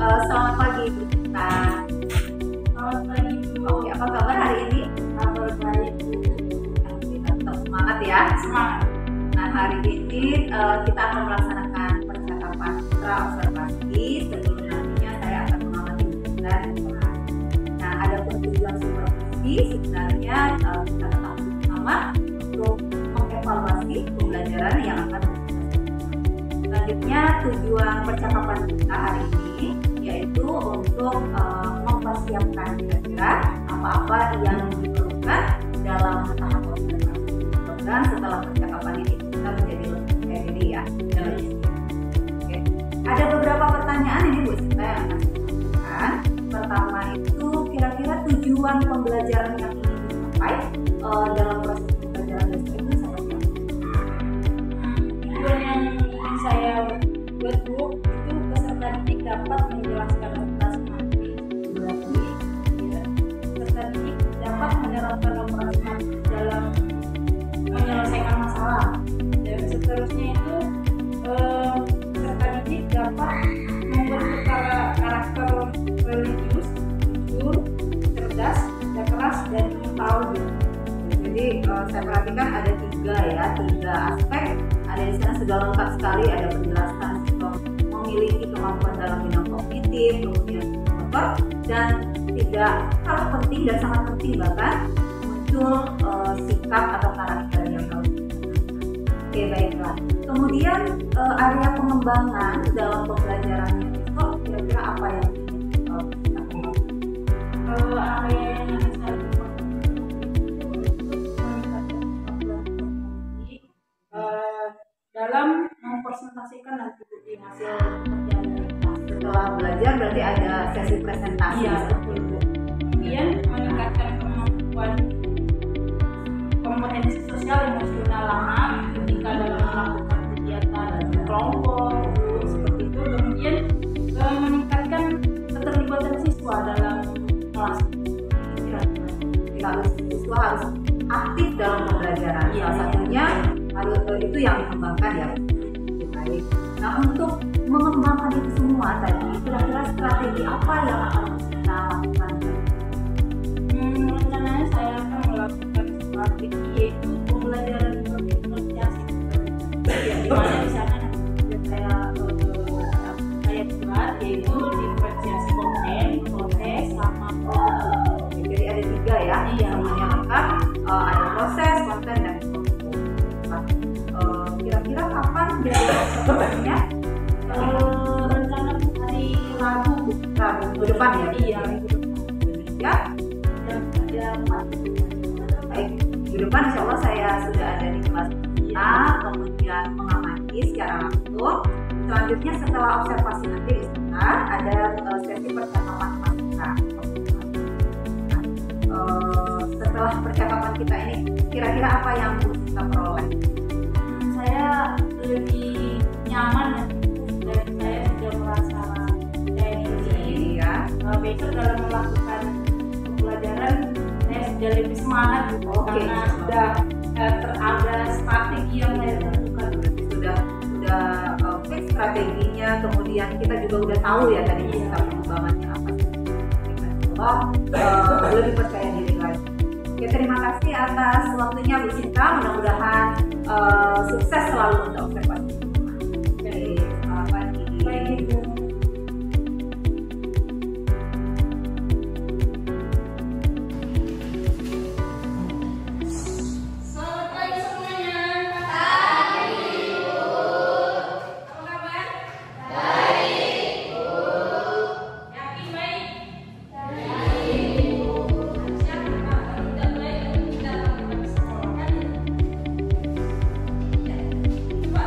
Selamat pagi Bu Sinta. Selamat pagi Bu. Oke, apa kabar hari ini? Kabar baik Bu. Tetap semangat ya. Semangat. Nah, hari ini kita akan melaksanakan percakapan pra observasi. Sebelum nantinya saya akan mengamati Bu Sinta di kelas. Nah, ada tujuan supervisi sebenarnya kita ketahui bersama untuk mengevaluasi pembelajaran yang akan kita lakukan. Selanjutnya tujuan percakapan kita hari ini yaitu untuk mempersiapkan kira-kira apa-apa yang diperlukan dalam tahap observasi. Dan setelah percakapan ini kita menjadi lebih percaya diri ya dan lebih siap. Oke. Ada beberapa pertanyaan ini Bu Sinta yang akan saya sampaikan. Pertama itu kira-kira tujuan pembelajaran yang ingin dicapai dalam proses pembelajaran dasar itu seperti apa? Tujuan yang ingin saya buat Bu itu peserta didik dapat menjelaskan operasi materi. Berarti ya, peserta didik dapat menerapkan operasi materi dalam menyelesaikan masalah. Dan seterusnya itu peserta didik dapat membentuk karakter religius, jujur, cerdas, kerja keras, dan tahu. Jadi saya perhatikan ada tiga aspek. Ada di sana sudah lengkap sekali, ada penjelasan memiliki kemampuan dalam bidang kognitif, kemudian motor, dan tidak kalah penting dan sangat penting bahkan muncul sikap atau karakter yang harus ditanamkan. Oke, baiklah. Kemudian area pengembangan dalam pembelajarannya itu kira-kira apa yang kita kembangkan? Area yang ingin saya dalam mempresentasikan nanti di hasil perjalanan. Setelah belajar berarti ada sesi presentasi. Iya, betul Bu. Kemudian meningkatkan kemampuan kompetensi sosial emosional anak ketika dalam melakukan kegiatan kelompok seperti itu. Kemudian meningkatkan keterlibatan siswa dalam kelas. Siswa harus aktif dalam pembelajaran. Iya. Salah satunya harus itu yang dikembangkan ya. Baik. Nah, untuk mengembangkan itu semua tadi, kira-kira strategi apa yang akan kita lakukan? Rencananya saya akan melakukan strategi yaitu pembelajaran berdifferensiasi. Ya, di mana di sana saya buat yaitu diferensiasi konten, proses, sama proses. Jadi ada tiga ya, Iya. semuanya lengkap. Ada proses, konten, dan kira-kira kapan jadwalnya? Rencana hari Rabu Rabu depan ya? Iya. Ya. Dan ada 4. Baik, minggu depan insya Allah saya sudah ada di kelas kita, kemudian mengamati secara langsung. Selanjutnya setelah observasi nanti di sana ada sesi percakapan pramuka. Setelah percakapan kita ini, kira-kira apa yang kita peroleh? Saya lebih nyaman dan saya sudah merasa percaya diri. Iya. Besok dalam melakukan pembelajaran saya sudah lebih semangat gitu. Oke. Karena sudah ada strategi yang saya tentukan. Sudah fix strateginya, kemudian kita juga udah tahu ya tadi kita pengembangannya apa sih. Lebih percaya diri lagi. Oke, terima kasih atas waktunya Bu Sinta. Mudah-mudahan sukses selalu untuk observasi. Oke, selamat pagi. Baik Ibu. Selamat pagi semuanya. Pagi, Bu. Apa kabar? Baik, Bu. Yakin baik? Baik, Bu. Siap, Pak. Kalau tidak baik, kita lakukan sekolah kan? Ya. Coba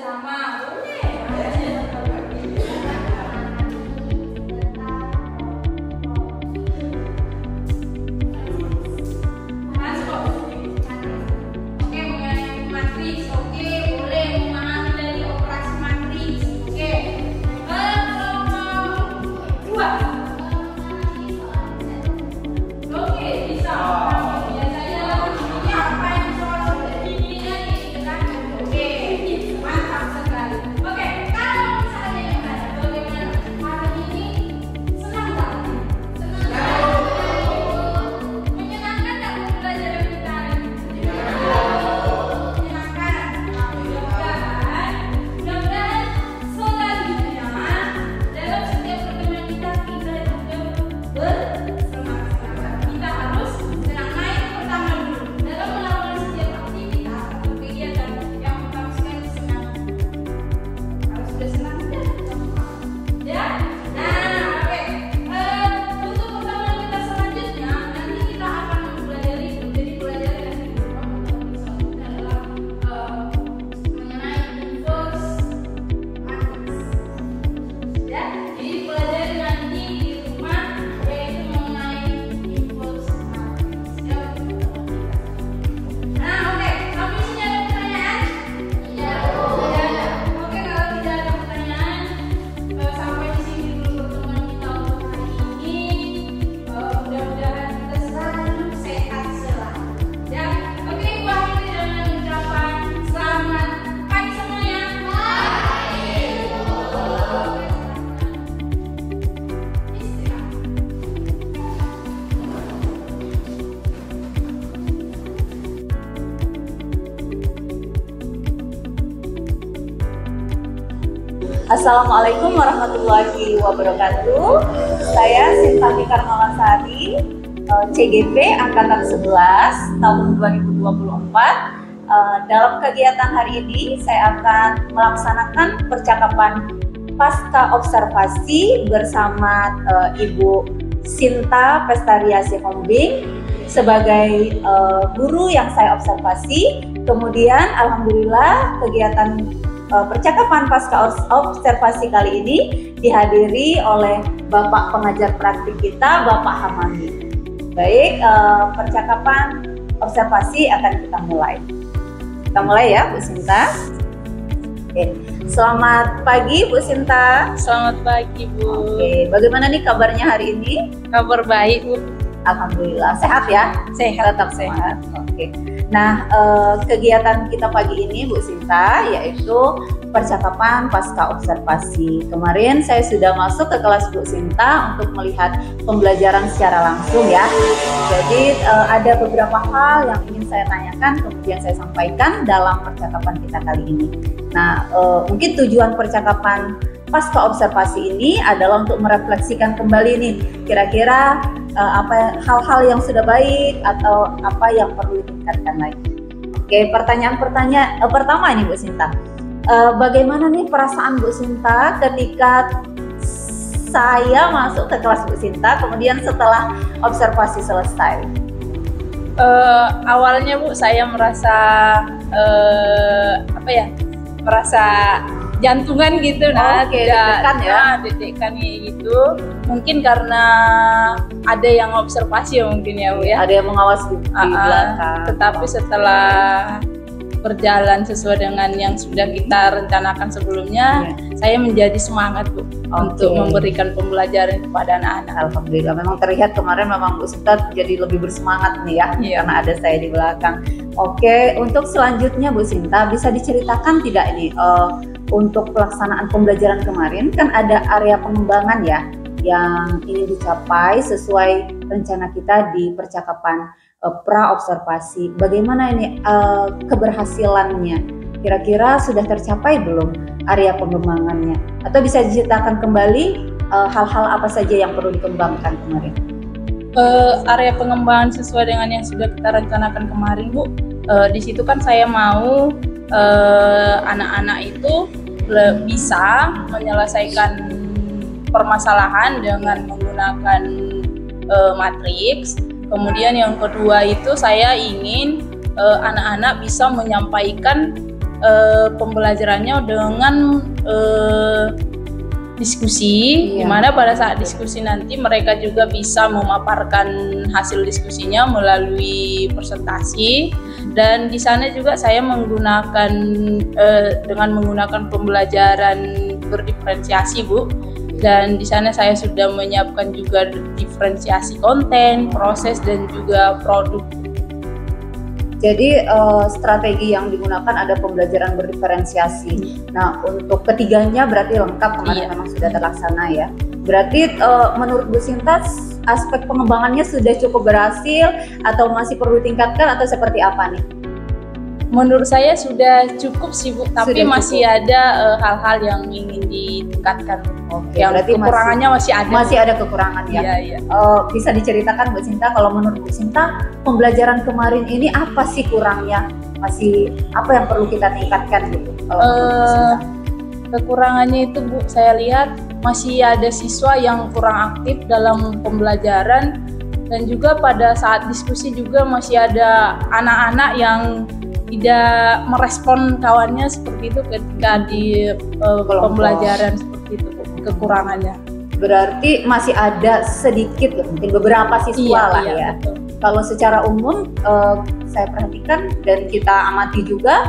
bersama. Boleh. Bahas kok. Oke, mengenai matriks. Oke, boleh memahami dari operasi matriks. Oke. Dua. Oke, bisa. Biasanya ini apa yang soal ini kan? Oke, mantap sekali. Oke, kalau misalnya yang ada bagaimana hari ini senang nggak? Senang. Menyenangkan nggak pembelajaran kita hari ini? Menyenangkan. Mudah-mudahan selanjutnya dalam setiap pertemuan kita juga bersemangat. Kita harus senang naik pertama dulu dalam melakukan setiap aktivitas atau kegiatan yang mengharuskan kesenangan. Harus sudah senang ya. Nah, oke. Untuk pertemuan kita selanjutnya nanti kita akan mempelajari menjadi pelajaran yang selanjutnya adalah mengenai inverse matrix. Ya, jadi pelajari nanti di rumah yaitu mengenai inverse matrix. Ya, nah, oke. Tapi sini ada pertanyaan? Iya. Tidak ada. Oke, kalau tidak ada pertanyaan, sampai di sini dulu pertemuan kita untuk hari ini. Mudah-mudahan kita selalu sehat selalu. Ya, oke. Ibu akhiri dengan ucapan selamat pagi semuanya. Istirahat. Assalamualaikum warahmatullahi wabarakatuh. Saya Sinta Karmalasari, CGP Angkatan 11 tahun 2024. Dalam kegiatan hari ini saya akan melaksanakan percakapan pasca observasi bersama Ibu Sinta Pestaria Sihombing sebagai guru yang saya observasi. Kemudian alhamdulillah kegiatan percakapan pasca observasi kali ini dihadiri oleh Bapak pengajar praktik kita, Bapak Hamami. Baik, percakapan observasi akan kita mulai. Kita mulai ya, Bu Sinta. Oke. Selamat pagi, Bu Sinta. Selamat pagi, Bu. Oke, bagaimana nih kabarnya hari ini? Kabar baik, Bu. Alhamdulillah, sehat ya? Sehat, Tetap sehat. Oke. Nah, kegiatan kita pagi ini, Bu Sinta, yaitu percakapan pasca observasi. Kemarin saya sudah masuk ke kelas Bu Sinta untuk melihat pembelajaran secara langsung ya. Jadi ada beberapa hal yang ingin saya tanyakan, kemudian saya sampaikan dalam percakapan kita kali ini. Nah, mungkin tujuan percakapan pasca observasi ini adalah untuk merefleksikan kembali nih, kira-kira hal-hal yang sudah baik atau apa yang perlu ditingkatkan lagi. Oke, pertanyaan pertama nih Bu Sinta. Bagaimana nih perasaan Bu Sinta ketika saya masuk ke kelas Bu Sinta, kemudian setelah observasi selesai? Awalnya Bu, saya merasa merasa jantungan gitu, deg-degan ya? Deg-degan gitu. Mungkin karena ada yang observasi mungkin ya Bu ya. Ada yang mengawasi di belakang. Tetapi setelah berjalan sesuai dengan yang sudah kita rencanakan sebelumnya, saya menjadi semangat Bu untuk memberikan pembelajaran kepada anak-anak. Alhamdulillah, memang terlihat kemarin memang Bu Sinta jadi lebih bersemangat nih ya, karena ada saya di belakang. Oke, untuk selanjutnya Bu Sinta bisa diceritakan tidak ini untuk pelaksanaan pembelajaran kemarin kan ada area pengembangan ya yang ingin dicapai sesuai rencana kita di percakapan pra-observasi. Bagaimana ini keberhasilannya? Kira-kira sudah tercapai belum area pengembangannya? Atau bisa diceritakan kembali hal-hal apa saja yang perlu dikembangkan kemarin? Area pengembangan sesuai dengan yang sudah kita rencanakan kemarin Bu. Di situ kan saya mau anak-anak itu bisa menyelesaikan permasalahan dengan menggunakan matriks. Kemudian yang kedua itu saya ingin anak-anak bisa menyampaikan pembelajarannya dengan diskusi, Iya. di mana pada saat diskusi nanti mereka juga bisa memaparkan hasil diskusinya melalui presentasi, dan di sana juga saya menggunakan dengan menggunakan pembelajaran berdiferensiasi, Bu. Dan di sana saya sudah menyiapkan juga diferensiasi konten, proses, dan juga produk. Jadi strategi yang digunakan ada pembelajaran berdiferensiasi. Nah, untuk ketiganya berarti lengkap kemarin Iya. memang sudah terlaksana ya. Berarti menurut Bu Sinta aspek pengembangannya sudah cukup berhasil atau masih perlu ditingkatkan atau seperti apa nih? Menurut saya sudah cukup sih, Bu, tapi Sudah masih cukup. ada hal-hal yang ingin ditingkatkan. Oke, Yang berarti kekurangannya masih ada. masih ada kekurangan ya. Iya, iya. Bisa diceritakan Bu Sinta, kalau menurut Bu Sinta pembelajaran kemarin ini apa sih kurangnya? Masih apa yang perlu kita tingkatkan gitu? Kalau menurut Bu Sinta? Kekurangannya itu, Bu, saya lihat masih ada siswa yang kurang aktif dalam pembelajaran, dan juga pada saat diskusi juga masih ada anak-anak yang tidak merespon kawannya seperti itu ketika di pembelajaran seperti itu, Bu, kekurangannya. Berarti masih ada sedikit mungkin beberapa siswa lah ya. Betul. Kalau secara umum saya perhatikan dan kita amati juga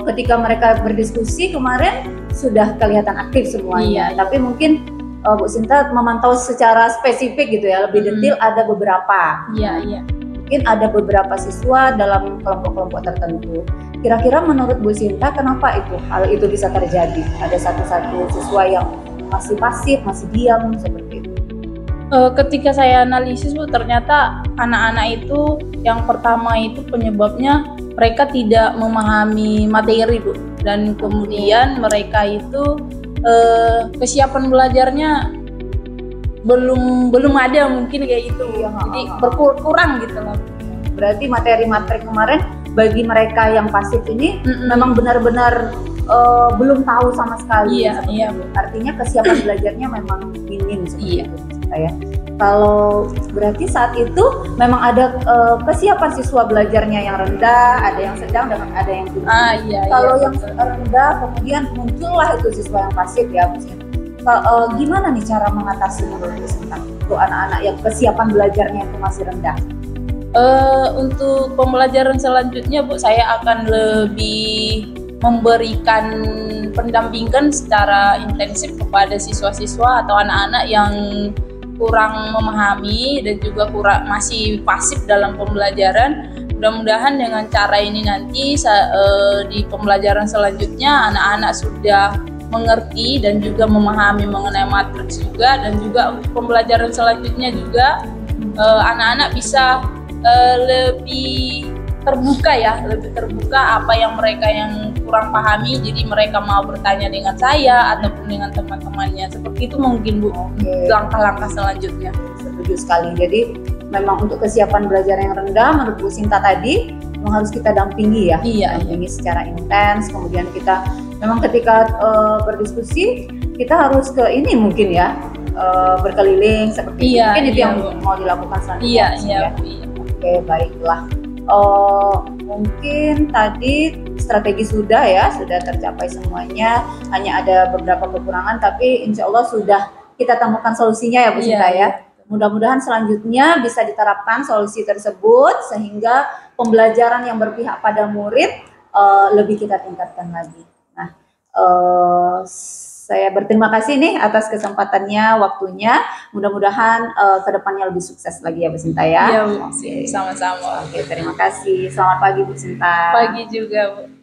ketika mereka berdiskusi kemarin sudah kelihatan aktif semuanya. Iya. Tapi mungkin Bu Sinta memantau secara spesifik gitu ya, lebih detail ada beberapa. Iya, iya. Mungkin ada beberapa siswa dalam kelompok-kelompok tertentu. Kira-kira menurut Bu Sinta kenapa hal itu bisa terjadi? Ada satu-satu siswa yang masih pasif, masih diam seperti itu. Ketika saya analisis, Bu, ternyata anak-anak itu yang pertama itu penyebabnya mereka tidak memahami materi, Bu, dan kemudian mereka itu kesiapan belajarnya belum ada mungkin kayak gitu. Iya, Jadi berkurang gitu loh. Berarti materi-materi kemarin bagi mereka yang pasif ini memang benar-benar belum tahu sama sekali. Iya, seperti iya, itu. Artinya kesiapan belajarnya memang minim seperti Iya. itu, ya. Kalau berarti saat itu memang ada kesiapan siswa belajarnya yang rendah, ada yang sedang, dan ada yang tinggi. Iya, Kalau iya, yang betul. rendah kemudian muncullah itu siswa yang pasif ya, Bu Sinta. Gimana nih cara mengatasi menurut Bu Sinta untuk anak-anak yang kesiapan belajarnya itu masih rendah? Untuk pembelajaran selanjutnya, Bu, saya akan lebih memberikan pendampingan secara intensif kepada siswa-siswa atau anak-anak yang kurang memahami dan juga masih pasif dalam pembelajaran. Mudah-mudahan dengan cara ini nanti di pembelajaran selanjutnya anak-anak sudah mengerti dan juga memahami mengenai matriks juga, dan juga untuk pembelajaran selanjutnya juga anak-anak bisa lebih terbuka apa yang mereka yang kurang pahami, jadi mereka mau bertanya dengan saya ataupun dengan teman-temannya. Seperti itu mungkin, Bu, langkah-langkah selanjutnya. Setuju sekali. Jadi memang untuk kesiapan belajar yang rendah menurut Bu Sinta tadi memang harus kita dampingi ya. Iya, dampingi secara intens. Kemudian kita memang ketika berdiskusi kita harus ke ini mungkin ya, berkeliling seperti itu. Iya, Mungkin itu iya, yang Bu. mau dilakukan selanjutnya. Iya, Bu, iya, ya. Bu, iya. Oke, baiklah. Mungkin tadi strategi sudah tercapai semuanya. Hanya ada beberapa kekurangan, tapi insya Allah sudah kita temukan solusinya ya Bu Sinta ya. Iya, Mudah-mudahan selanjutnya bisa diterapkan solusi tersebut sehingga pembelajaran yang berpihak pada murid lebih kita tingkatkan lagi. Nah, saya berterima kasih nih atas kesempatannya, waktunya. Mudah-mudahan kedepannya lebih sukses lagi ya Bu Sinta ya. Iya, Bu. Oke. Sama-sama. Oke, terima kasih. Selamat pagi Bu Sinta. Pagi juga, Bu.